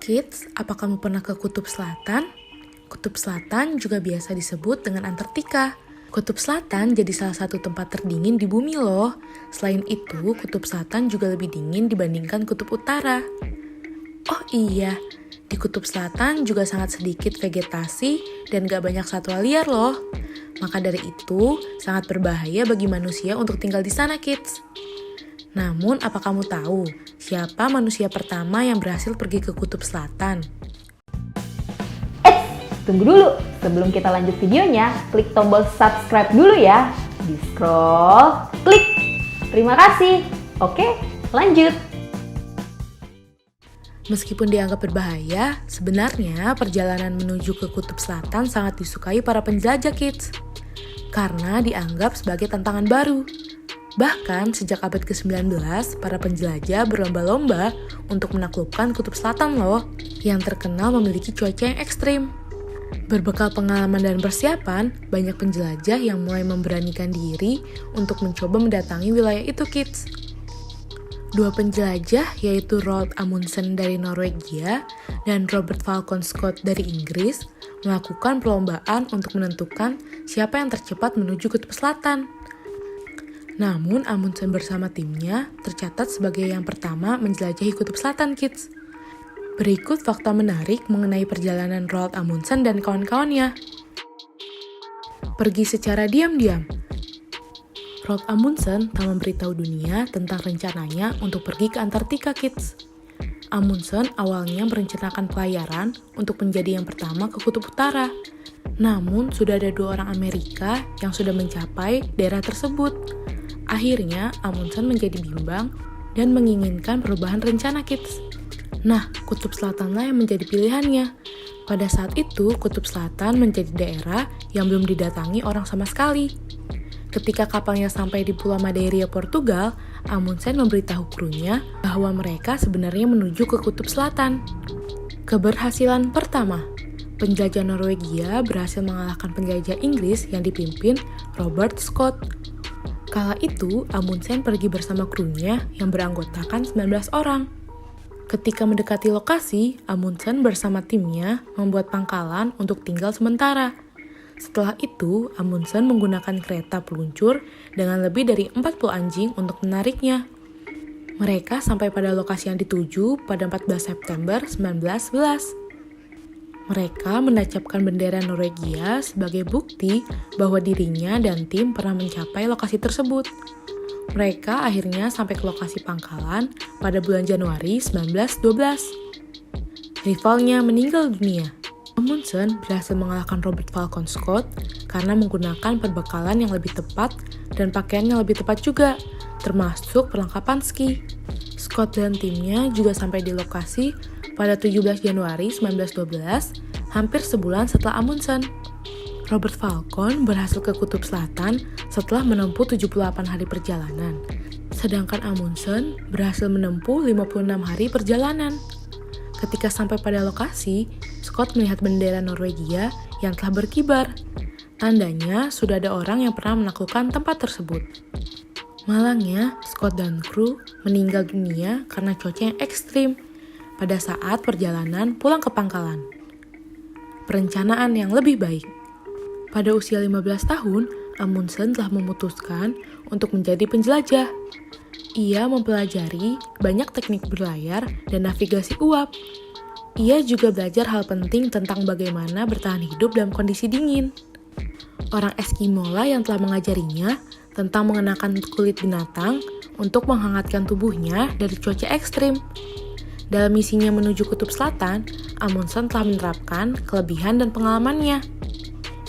Kids, apa kamu pernah ke Kutub Selatan? Kutub Selatan juga biasa disebut dengan Antartika. Kutub Selatan jadi salah satu tempat terdingin di bumi loh. Selain itu, Kutub Selatan juga lebih dingin dibandingkan Kutub Utara. Oh iya, di Kutub Selatan juga sangat sedikit vegetasi dan gak banyak satwa liar loh. Maka dari itu, sangat berbahaya bagi manusia untuk tinggal di sana, kids. Namun, apa kamu tahu siapa manusia pertama yang berhasil pergi ke Kutub Selatan? Tunggu dulu, sebelum kita lanjut videonya, klik tombol subscribe dulu ya. Di scroll, klik. Terima kasih. Oke, lanjut. Meskipun dianggap berbahaya, sebenarnya perjalanan menuju ke Kutub Selatan sangat disukai para penjelajah, kids. Karena dianggap sebagai tantangan baru. Bahkan sejak abad ke-19, para penjelajah berlomba-lomba untuk menaklukkan Kutub Selatan loh, yang terkenal memiliki cuaca yang ekstrim. Berbekal pengalaman dan persiapan, banyak penjelajah yang mulai memberanikan diri untuk mencoba mendatangi wilayah itu, kids. Dua penjelajah, yaitu Roald Amundsen dari Norwegia dan Robert Falcon Scott dari Inggris, melakukan perlombaan untuk menentukan siapa yang tercepat menuju Kutub Selatan. Namun, Amundsen bersama timnya tercatat sebagai yang pertama menjelajahi Kutub Selatan, kids. Berikut fakta menarik mengenai perjalanan Roald Amundsen dan kawan-kawannya. Pergi secara diam-diam. Roald Amundsen telah memberitahu dunia tentang rencananya untuk pergi ke Antartika, kids. Amundsen awalnya merencanakan pelayaran untuk menjadi yang pertama ke Kutub Utara. Namun, sudah ada 2 orang Amerika yang sudah mencapai daerah tersebut. Akhirnya, Amundsen menjadi bimbang dan menginginkan perubahan rencana, kids. Nah, Kutub Selatanlah yang menjadi pilihannya. Pada saat itu, Kutub Selatan menjadi daerah yang belum didatangi orang sama sekali. Ketika kapalnya sampai di Pulau Madeira, Portugal, Amundsen memberitahu krunya bahwa mereka sebenarnya menuju ke Kutub Selatan. Keberhasilan pertama, penjajah Norwegia berhasil mengalahkan penjajah Inggris yang dipimpin Robert Scott. Kala itu, Amundsen pergi bersama krunya yang beranggotakan 19 orang. Ketika mendekati lokasi, Amundsen bersama timnya membuat pangkalan untuk tinggal sementara. Setelah itu, Amundsen menggunakan kereta peluncur dengan lebih dari 40 anjing untuk menariknya. Mereka sampai pada lokasi yang dituju pada 14 September 1911. Mereka menancapkan bendera Norwegia sebagai bukti bahwa dirinya dan tim pernah mencapai lokasi tersebut. Mereka akhirnya sampai ke lokasi pangkalan pada bulan Januari 1912. Rivalnya meninggal dunia. Amundsen berhasil mengalahkan Robert Falcon Scott karena menggunakan perbekalan yang lebih tepat dan pakaian yang lebih tepat juga, termasuk perlengkapan ski. Scott dan timnya juga sampai di lokasi pada 17 Januari 1912, hampir sebulan setelah Amundsen. Robert Falcon berhasil ke Kutub Selatan setelah menempuh 78 hari perjalanan, sedangkan Amundsen berhasil menempuh 56 hari perjalanan. Ketika sampai pada lokasi, Scott melihat bendera Norwegia yang telah berkibar. Tandanya sudah ada orang yang pernah menaklukkan tempat tersebut. Malangnya, Scott dan kru meninggal dunia karena cuaca yang ekstrim pada saat perjalanan pulang ke pangkalan. Perencanaan yang lebih baik. Pada usia 15 tahun, Amundsen telah memutuskan untuk menjadi penjelajah. Ia mempelajari banyak teknik berlayar dan navigasi uap. Ia juga belajar hal penting tentang bagaimana bertahan hidup dalam kondisi dingin. Orang Eskimo lah yang telah mengajarinya tentang mengenakan kulit binatang untuk menghangatkan tubuhnya dari cuaca ekstrim. Dalam misinya menuju Kutub Selatan, Amundsen telah menerapkan kelebihan dan pengalamannya.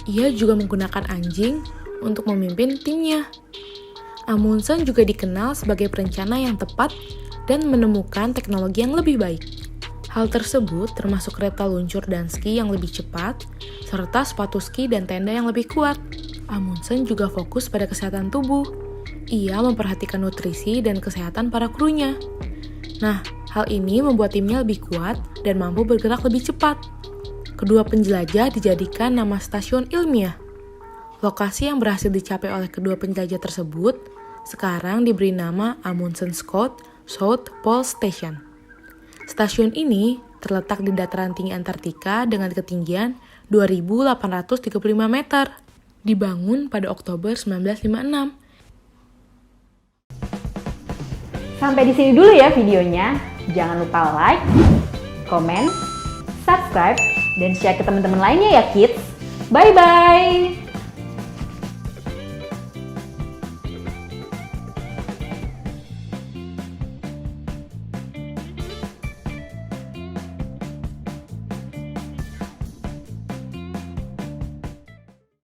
Ia juga menggunakan anjing untuk memimpin timnya. Amundsen juga dikenal sebagai perencana yang tepat dan menemukan teknologi yang lebih baik. Hal tersebut termasuk kereta luncur dan ski yang lebih cepat, serta sepatu ski dan tenda yang lebih kuat. Amundsen juga fokus pada kesehatan tubuh. Ia memperhatikan nutrisi dan kesehatan para krunya. Nah, hal ini membuat timnya lebih kuat dan mampu bergerak lebih cepat. Kedua penjelajah dijadikan nama stasiun ilmiah. Lokasi yang berhasil dicapai oleh kedua penjelajah tersebut sekarang diberi nama Amundsen Scott South Pole Station. Stasiun ini terletak di dataran tinggi Antartika dengan ketinggian 2.835 meter. Dibangun pada Oktober 1956. Sampai di sini dulu ya videonya. Jangan lupa like, komen, subscribe, dan share ke teman-teman lainnya ya kids. Bye-bye!